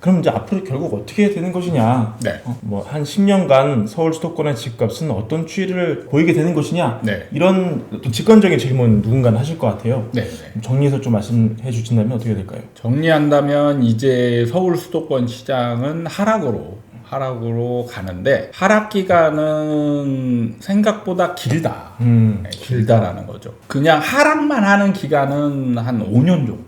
그럼 이제 앞으로 결국 어떻게 되는 것이냐? 네. 뭐 한 10년간 서울 수도권의 집값은 어떤 추이를 보이게 되는 것이냐? 네. 이런 어떤 직관적인 질문 누군가는 하실 것 같아요. 네. 정리해서 좀 말씀해 주신다면 어떻게 될까요? 정리한다면 이제 서울 수도권 시장은 하락으로 가는데 하락 기간은 생각보다 길다. 길다라는 거죠. 그냥 하락만 하는 기간은 한 5년 정도.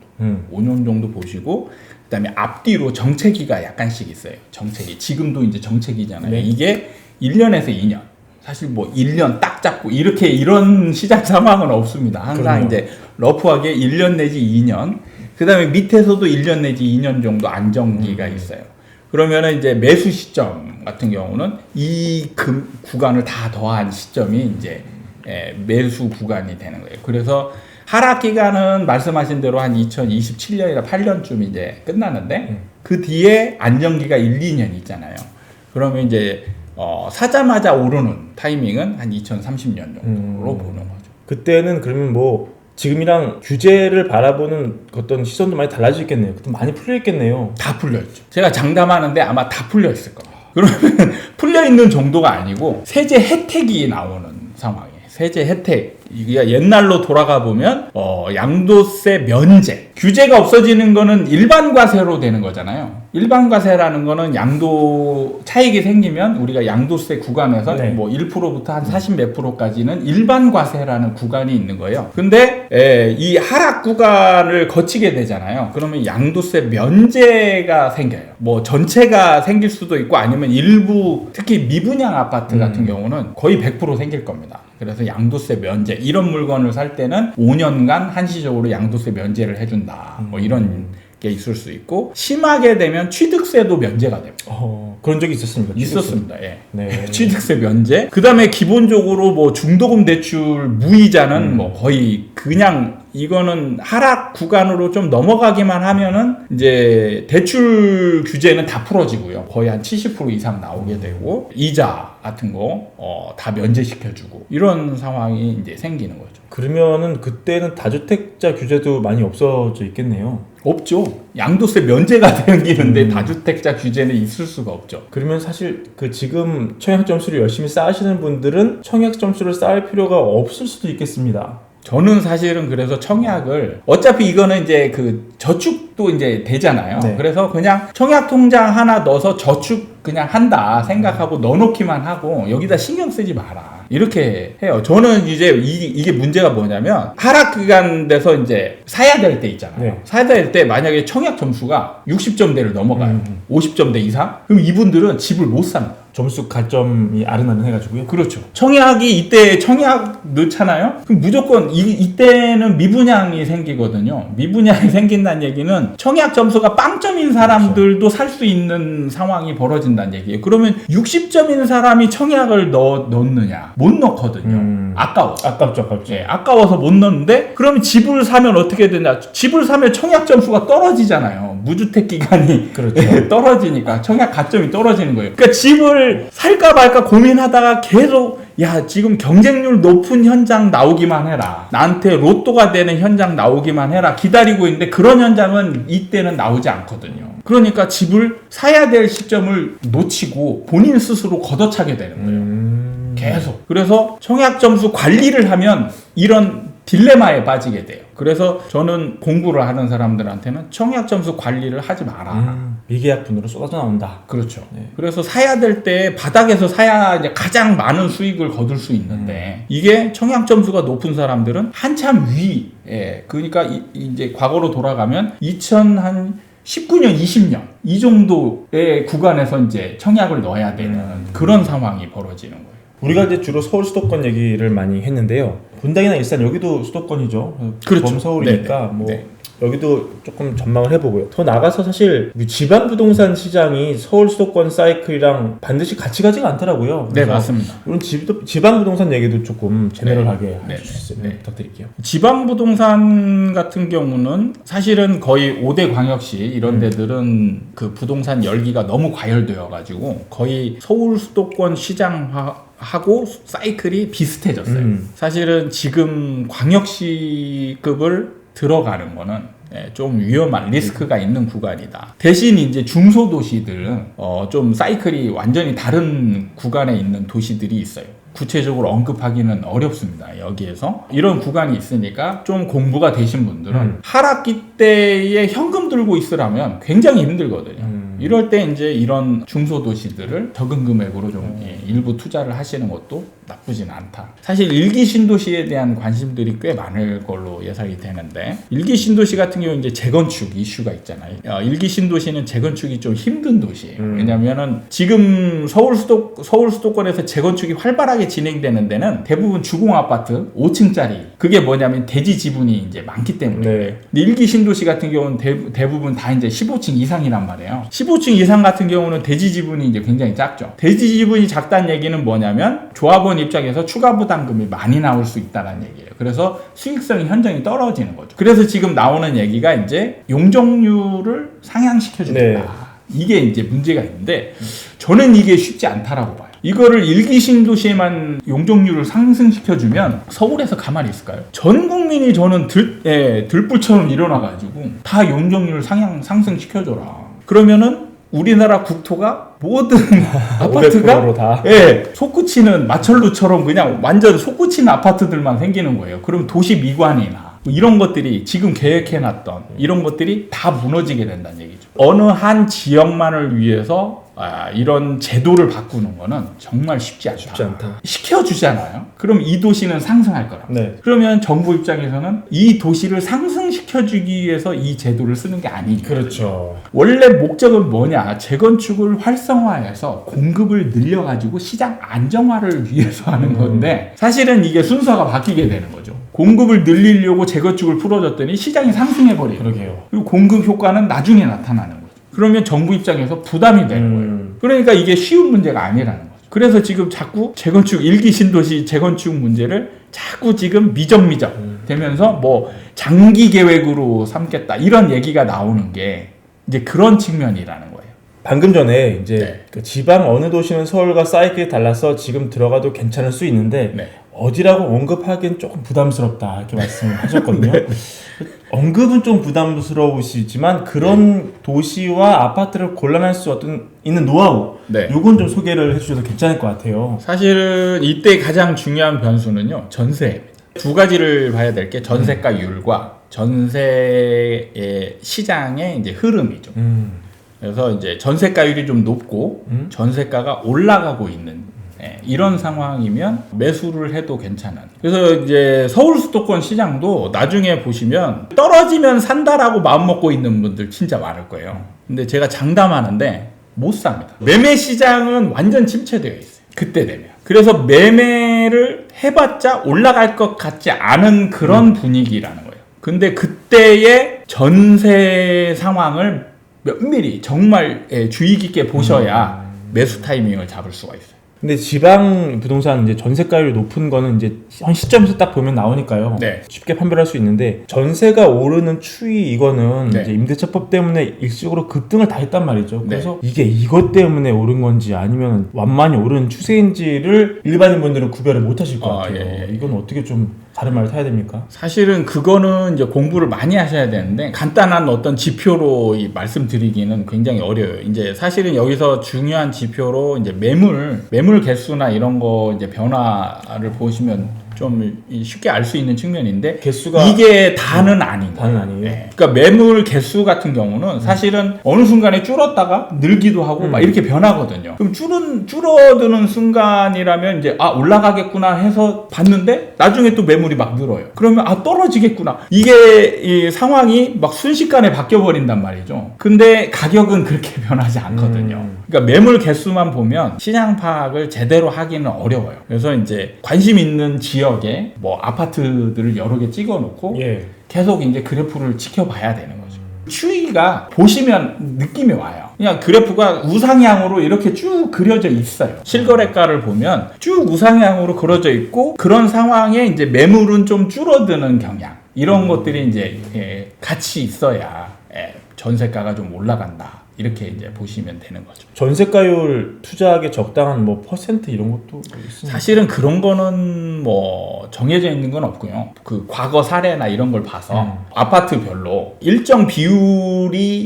5년 정도 보시고 그다음에 앞뒤로 정체기가 약간씩 있어요. 정체기. 지금도 이제 정체기잖아요. 네. 이게 1년에서 2년. 사실 뭐 1년 딱 잡고 이런 시장 상황은 없습니다. 항상 그럼요. 이제 러프하게 1년 내지 2년. 그다음에 밑에서도 1년 내지 2년 정도 안정기가 있어요. 그러면은 이제 매수 시점 같은 경우는 이 구간을 다 더한 시점이 이제 매수 구간이 되는 거예요. 그래서 하락 기간은 말씀하신 대로 한 2027년이나 8년쯤 이제 끝나는데 그 뒤에 안정기가 1, 2년 있잖아요. 그러면 이제 사자마자 오르는 타이밍은 한 2030년 정도로 보는 거죠. 그때는 그러면 뭐 지금이랑 규제를 바라보는 어떤 시선도 많이 달라져 있겠네요. 그때 많이 풀려 있겠네요. 다 풀려있죠. 제가 장담하는데 아마 다 풀려있을 거예요. 그러면 풀려있는 정도가 아니고 세제 혜택이 나오는 상황이에요. 세제 혜택. 이게 옛날로 돌아가 보면 양도세 면제. 규제가 없어지는 거는 일반 과세로 되는 거잖아요. 일반 과세라는 거는 양도 차익이 생기면 우리가 양도세 구간에서 네. 뭐 1%부터 한 40 몇 프로까지는 일반 과세라는 구간이 있는 거예요. 근데 이 하락 구간을 거치게 되잖아요. 그러면 양도세 면제가 생겨요. 뭐 전체가 생길 수도 있고 아니면 일부 특히 미분양 아파트 같은 경우는 거의 100% 생길 겁니다. 그래서 양도세 면제 이런 물건을 살 때는 5년간 한시적으로 양도세 면제를 해준다. 뭐 이런 게 있을 수 있고 심하게 되면 취득세도 면제가 됩니다. 그런 적이 있었습니까? 있었습니다. 예. 네. 취득세 면제. 그다음에 기본적으로 뭐 중도금 대출 무이자는 뭐 거의 그냥 이거는 하락 구간으로 좀 넘어가기만 하면은 이제 대출 규제는 다 풀어지고요. 거의 한 70% 이상 나오게 되고 이자 같은 거 다 면제시켜주고 이런 상황이 이제 생기는 거죠. 그러면은 그때는 다주택자 규제도 많이 없어져 있겠네요. 없죠. 양도세 면제가 생기는데 다주택자 규제는 있을 수가 없죠. 그러면 사실 그 지금 청약 점수를 열심히 쌓으시는 분들은 청약 점수를 쌓을 필요가 없을 수도 있겠습니다. 저는 사실은 그래서 청약을 어차피 이거는 이제 그 저축도 이제 되잖아요. 네. 그래서 그냥 청약 통장 하나 넣어서 저축 그냥 한다 생각하고 넣어놓기만 하고 여기다 신경 쓰지 마라. 이렇게 해요. 저는 이제 이게 문제가 뭐냐면 하락 기간 돼서 이제 사야 될 때 있잖아요. 네. 사야 될 때 만약에 청약 점수가 60점대를 넘어가요. 50점대 이상? 그럼 이분들은 집을 못 삽니다. 점수 가점이 아른아른 해가지고요. 그렇죠. 청약이 이때 청약 넣잖아요. 그럼 무조건 이때는 미분양이 생기거든요. 미분양이 생긴다는 얘기는 청약 점수가 빵점인 사람들도 살 수 있는 상황이 벌어진다는 얘기예요. 그러면 60점인 사람이 청약을 넣느냐? 못 넣거든요. 아깝죠. 예, 아까워서 못 넣는데 그러면 집을 사면 어떻게 되냐? 집을 사면 청약 점수가 떨어지잖아요. 무주택 기간이 그렇죠. 떨어지니까 청약 가점이 떨어지는 거예요. 그러니까 집을 살까 말까 고민하다가 계속 야 지금 경쟁률 높은 현장 나오기만 해라. 나한테 로또가 되는 현장 나오기만 해라. 기다리고 있는데 그런 현장은 이때는 나오지 않거든요. 그러니까 집을 사야 될 시점을 놓치고 본인 스스로 걷어차게 되는 거예요. 계속. 그래서 청약 점수 관리를 하면 이런 딜레마에 빠지게 돼요. 그래서 저는 공부를 하는 사람들한테는 청약 점수 관리를 하지 마라. 미계약분으로 쏟아져 나온다. 그렇죠. 네. 그래서 사야 될 때 바닥에서 사야 이제 가장 많은 수익을 거둘 수 있는데 이게 청약 점수가 높은 사람들은 한참 위. 예. 그러니까 이제 과거로 돌아가면 2019년, 20년 이 정도의 구간에서 이제 청약을 넣어야 되는 그런 상황이 벌어지는 거예요. 우리가 이제 주로 서울 수도권 얘기를 많이 했는데요. 분당이나 일산 여기도 수도권이죠. 그렇죠. 범서울이니까 네네. 뭐 네. 여기도 조금 전망을 해보고요. 더 나가서 사실 지방 부동산 시장이 서울 수도권 사이클이랑 반드시 같이 가지가 않더라고요. 네, 맞습니다. 이런 지방 부동산 얘기도 조금 제너럴하게 네. 해주시면 네. 부탁드릴게요. 지방 부동산 같은 경우는 사실은 거의 5대 광역시 이런 데들은 그 부동산 열기가 너무 과열되어 가지고 거의 서울 수도권 시장하고 사이클이 비슷해졌어요. 사실은 지금 광역시급을 들어가는 거는 좀 위험한 리스크가 있는 구간이다. 대신 이제 중소도시들은 좀 사이클이 완전히 다른 구간에 있는 도시들이 있어요. 구체적으로 언급하기는 어렵습니다. 여기에서 이런 구간이 있으니까 좀 공부가 되신 분들은 하락기 때에 현금 들고 있으라면 굉장히 힘들거든요. 이럴 때 이제 이런 중소도시들을 적은 금액으로 좀 일부 투자를 하시는 것도 나쁘진 않다. 사실 일기 신도시에 대한 관심들이 꽤 많을 걸로 예상이 되는데, 일기 신도시 같은 경우 이제 재건축 이슈가 있잖아요. 일기 신도시는 재건축이 좀 힘든 도시예요. 왜냐면은 지금 서울 수도권에서 재건축이 활발하게 진행되는 데는 대부분 주공 아파트 5층짜리, 그게 뭐냐면 대지 지분이 이제 많기 때문에. 네. 근데 일기 신도시 같은 경우는 대부분 다 이제 15층 이상이란 말이에요. 15층 이상 같은 경우는 대지 지분이 이제 굉장히 작죠. 대지 지분이 작다는 얘기는 뭐냐면 조합원 입장에서 추가 부담금이 많이 나올 수 있다는 얘기예요. 그래서 수익성이 현저히 떨어지는 거죠. 그래서 지금 나오는 얘기가 이제 용적률을 상향시켜준다. 네. 이게 이제 문제가 있는데, 저는 이게 쉽지 않다라고 봐요. 이거를 일기 신도시에만 용적률을 상승시켜주면 서울에서 가만히 있을까요? 전 국민이 저는 들불처럼 일어나가지고 다 용적률을 상승시켜줘라. 그러면은 우리나라 국토가 모든 아파트가 다. 솟구치는 마철루처럼 그냥 완전 솟구치는 아파트들만 생기는 거예요. 그럼 도시 미관이나 뭐 이런 것들이 지금 계획해놨던 이런 것들이 다 무너지게 된다는 얘기죠. 어느 한 지역만을 위해서 이런 제도를 바꾸는 거는 정말 쉽지 않다. 시켜주잖아요. 그럼 이 도시는 상승할 거라. 네. 그러면 정부 입장에서는 이 도시를 상승시켜주기 위해서 이 제도를 쓰는 게 아니죠. 그렇죠. 원래 목적은 뭐냐? 재건축을 활성화해서 공급을 늘려가지고 시장 안정화를 위해서 하는 건데, 사실은 이게 순서가 바뀌게 되는 거죠. 공급을 늘리려고 재건축을 풀어줬더니 시장이 상승해버려요. 그러게요. 그리고 공급 효과는 나중에 나타나는 거죠. 그러면 정부 입장에서 부담이 되는 거예요. 그러니까 이게 쉬운 문제가 아니라는 거죠. 그래서 지금 자꾸 재건축, 일기 신도시 재건축 문제를 자꾸 지금 미적미적 되면서 뭐 장기 계획으로 삼겠다 이런 얘기가 나오는 게 이제 그런 측면이라는 거예요. 방금 전에 이제 네. 그 지방 어느 도시는 서울과 사이클이 달라서 지금 들어가도 괜찮을 수 있는데 네. 어디라고 언급하기엔 조금 부담스럽다 이렇게 말씀하셨거든요. 네. 언급은 좀 부담스러우시지만 그런 도시와 아파트를 골라낼 수 있는 노하우, 네. 요건 좀 소개를 해주셔도 괜찮을 것 같아요. 사실은 이때 가장 중요한 변수는요, 전세입니다. 두 가지를 봐야 될 게 전세가율과 전세의 시장의 이제 흐름이죠. 그래서 이제 전세가율이 좀 높고 전세가가 올라가고 있는 이런 상황이면 매수를 해도 괜찮은. 그래서 이제 서울 수도권 시장도 나중에 보시면 떨어지면 산다라고 마음먹고 있는 분들 진짜 많을 거예요. 근데 제가 장담하는데 못 삽니다. 매매 시장은 완전 침체되어 있어요. 그때 되면. 그래서 매매를 해봤자 올라갈 것 같지 않은 그런 분위기라는 거예요. 근데 그때의 전세 상황을 면밀히 정말 주의 깊게 보셔야 매수 타이밍을 잡을 수가 있어요. 근데 지방 부동산 이제 전세가율이 높은 거는 이제 한 시점에서 딱 보면 나오니까요. 네. 쉽게 판별할 수 있는데 전세가 오르는 추이 이거는 네. 이제 임대차법 때문에 일시적으로 급등을 다 했단 말이죠. 네. 그래서 이게 이것 때문에 오른 건지 아니면 완만히 오른 추세인지를 일반인 분들은 구별을 못 하실 것 같아요. 예. 이건 어떻게 좀 다른 말을 타야 됩니까? 사실은 그거는 이제 공부를 많이 하셔야 되는데 간단한 어떤 지표로 말씀드리기는 굉장히 어려워요. 이제 사실은 여기서 중요한 지표로 이제 매물 개수나 이런 거 이제 변화를 보시면 좀 쉽게 알 수 있는 측면인데 개수가 이게 다는 아닌 거예요. 다는 아니에요. 네. 그러니까 매물 개수 같은 경우는 사실은 어느 순간에 줄었다가 늘기도 하고 막 이렇게 변하거든요. 그럼 줄어드는 순간이라면 이제 올라가겠구나 해서 봤는데 나중에 또 매물이 막 늘어요. 그러면 떨어지겠구나. 이게 이 상황이 막 순식간에 바뀌어 버린단 말이죠. 근데 가격은 그렇게 변하지 않거든요. 그러니까 매물 개수만 보면 시장 파악을 제대로 하기는 어려워요. 그래서 이제 관심 있는 지역에 뭐 아파트들을 여러 개 찍어 놓고 계속 이제 그래프를 지켜봐야 되는 거죠. 추이가 보시면 느낌이 와요. 그냥 그래프가 우상향으로 이렇게 쭉 그려져 있어요. 실거래가를 보면 쭉 우상향으로 그려져 있고 그런 상황에 이제 매물은 좀 줄어드는 경향 이런 것들이 이제 같이 있어야 전세가가 좀 올라간다. 이렇게 이제 보시면 되는 거죠. 전세가율 투자하기 적당한 뭐 퍼센트 이런 것도 있습니다. 사실은 그런 거는 뭐 정해져 있는 건 없고요. 그 과거 사례나 이런 걸 봐서 아파트별로 일정 비율이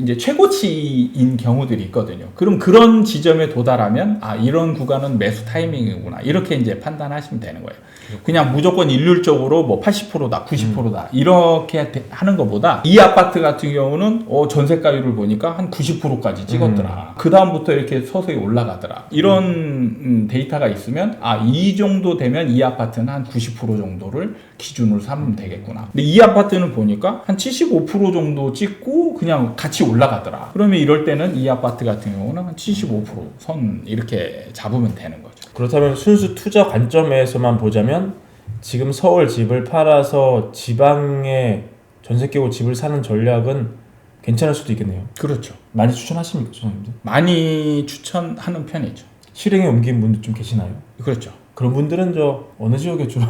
이제 최고치인 경우들이 있거든요. 그럼 그런 지점에 도달하면 아 이런 구간은 매수 타이밍이구나 이렇게 이제 판단하시면 되는 거예요. 그냥 무조건 일률적으로 뭐 80%다, 90%다 이렇게 하는 것보다 이 아파트 같은 경우는 전세가율을 보니까 한 90%까지 찍었더라. 그 다음부터 이렇게 서서히 올라가더라. 이런 데이터가 있으면 아 이 정도 되면 이 아파트는 한 90% 정도를 기준으로 삼으면 되겠구나. 근데 이 아파트는 보니까 한 75% 정도 찍고 그냥 같이 올라가더라. 그러면 이럴 때는 이 아파트 같은 경우는 한 75%선 이렇게 잡으면 되는 거죠. 그렇다면 순수 투자 관점에서만 보자면 지금 서울 집을 팔아서 지방에 전세 끼고 집을 사는 전략은 괜찮을 수도 있겠네요. 그렇죠. 많이 추천하십니까, 소장님들? 많이 추천하는 편이죠. 실행에 옮긴 분들 좀 계시나요? 그렇죠. 그런 분들은 저 어느 지역에 주로?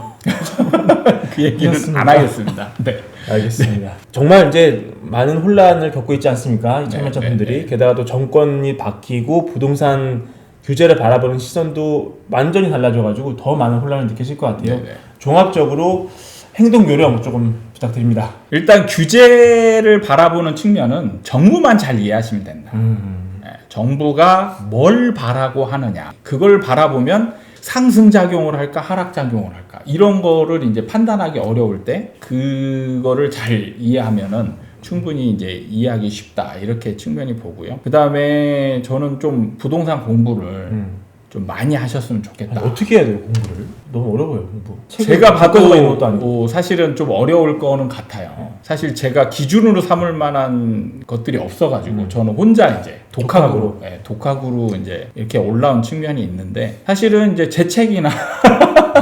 그 얘기는 그렇습니다. 안 하겠습니다. 네. 알겠습니다. 정말 이제 많은 혼란을 겪고 있지 않습니까? 이 참여자 분들이. 게다가 또 정권이 바뀌고 부동산 규제를 바라보는 시선도 완전히 달라져가지고 더 많은 혼란을 느끼실 것 같아요. 네네. 종합적으로 행동 요령 조금 부탁드립니다. 일단 규제를 바라보는 측면은 정부만 잘 이해하시면 된다. 네, 정부가 뭘 바라고 하느냐. 그걸 바라보면 상승작용을 할까 하락작용을 할까 이런 거를 이제 판단하기 어려울 때 그거를 잘 이해하면은 충분히 이제 이해하기 쉽다 이렇게 측면이 보고요. 그 다음에 저는 좀 부동산 공부를 좀 많이 하셨으면 좋겠다. 어떻게 해야 돼요, 공부를? 너무 어려워요, 공부. 제가 있는 것도 아니고. 봐도 사실은 좀 어려울 거는 같아요. 사실 제가 기준으로 삼을 만한 것들이 없어가지고 저는 혼자 이제 독학으로 이제 이렇게 올라온 측면이 있는데 사실은 이제 제 책이나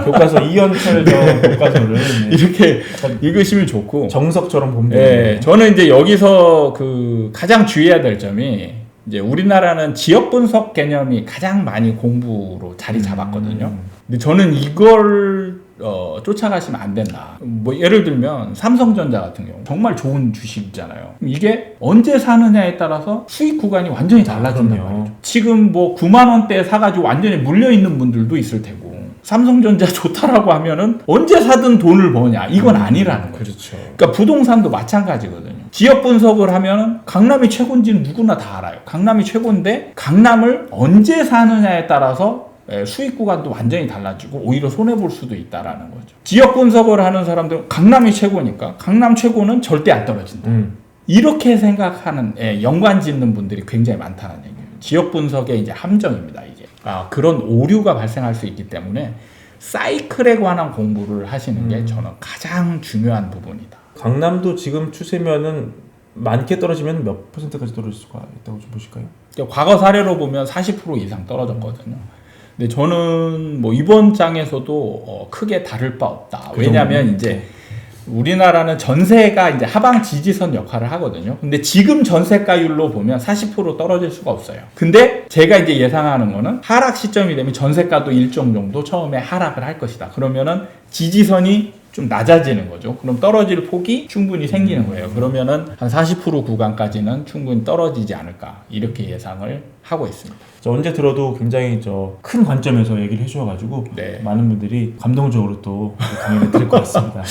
교과서 이현철 교과서를 이렇게 읽으시면 좋고 정석처럼 보면 네, 저는 이제 여기서 그 가장 주의해야 될 점이 이제 우리나라는 지역 분석 개념이 가장 많이 공부로 자리 잡았거든요. 근데 저는 이걸 쫓아가시면 안 된다. 뭐 예를 들면 삼성전자 같은 경우 정말 좋은 주식이잖아요. 이게 언제 사느냐에 따라서 수익 구간이 완전히 달라진단 말이죠. 지금 뭐 9만 원대에 사가지고 완전히 물려 있는 분들도 있을 테고 삼성전자 좋다라고 하면은 언제 사든 돈을 버냐 이건 아니라는 거죠. 그렇죠. 그러니까 부동산도 마찬가지거든요. 지역 분석을 하면 강남이 최고인지는 누구나 다 알아요. 강남이 최고인데 강남을 언제 사느냐에 따라서 수익 구간도 완전히 달라지고 오히려 손해볼 수도 있다라는 거죠. 지역 분석을 하는 사람들은 강남이 최고니까 강남 최고는 절대 안 떨어진다. 이렇게 생각하는 연관 짓는 분들이 굉장히 많다는 얘기예요. 지역 분석의 이제 함정입니다. 이게 그런 오류가 발생할 수 있기 때문에 사이클에 관한 공부를 하시는 게 저는 가장 중요한 부분이다. 강남도 지금 추세면은 많게 떨어지면 몇 퍼센트까지 떨어질 수가 있다고 좀 보실까요? 그러니까 과거 사례로 보면 40% 이상 떨어졌거든요. 근데 저는 뭐 이번 장에서도 크게 다를 바 없다. 왜냐하면 이제 우리나라는 전세가 이제 하방 지지선 역할을 하거든요. 근데 지금 전세가율로 보면 40% 떨어질 수가 없어요. 근데 제가 이제 예상하는 거는 하락 시점이 되면 전세가도 일정 정도 처음에 하락을 할 것이다. 그러면은 지지선이 좀 낮아지는 거죠. 그럼 떨어질 폭이 충분히 생기는 거예요. 그러면은 한 40% 구간까지는 충분히 떨어지지 않을까 이렇게 예상을 하고 있습니다. 언제 들어도 굉장히 큰 관점에서 얘기를 해주셔가지고 네. 많은 분들이 감동적으로 또 강의를 들을 것 같습니다.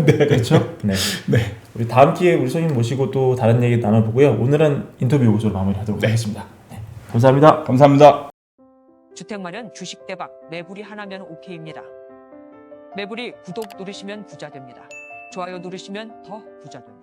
네. 그렇죠? 네. 네. 우리 다음 기회에 우리 선생님 모시고 또 다른 얘기 나눠보고요. 오늘은 인터뷰 여기서 마무리하도록 하겠습니다. 네. 감사합니다. 감사합니다. 주택 마련 주식 대박 매불이 하나면 오케이입니다. 매불이 구독 누르시면 부자 됩니다. 좋아요 누르시면 더 부자 됩니다.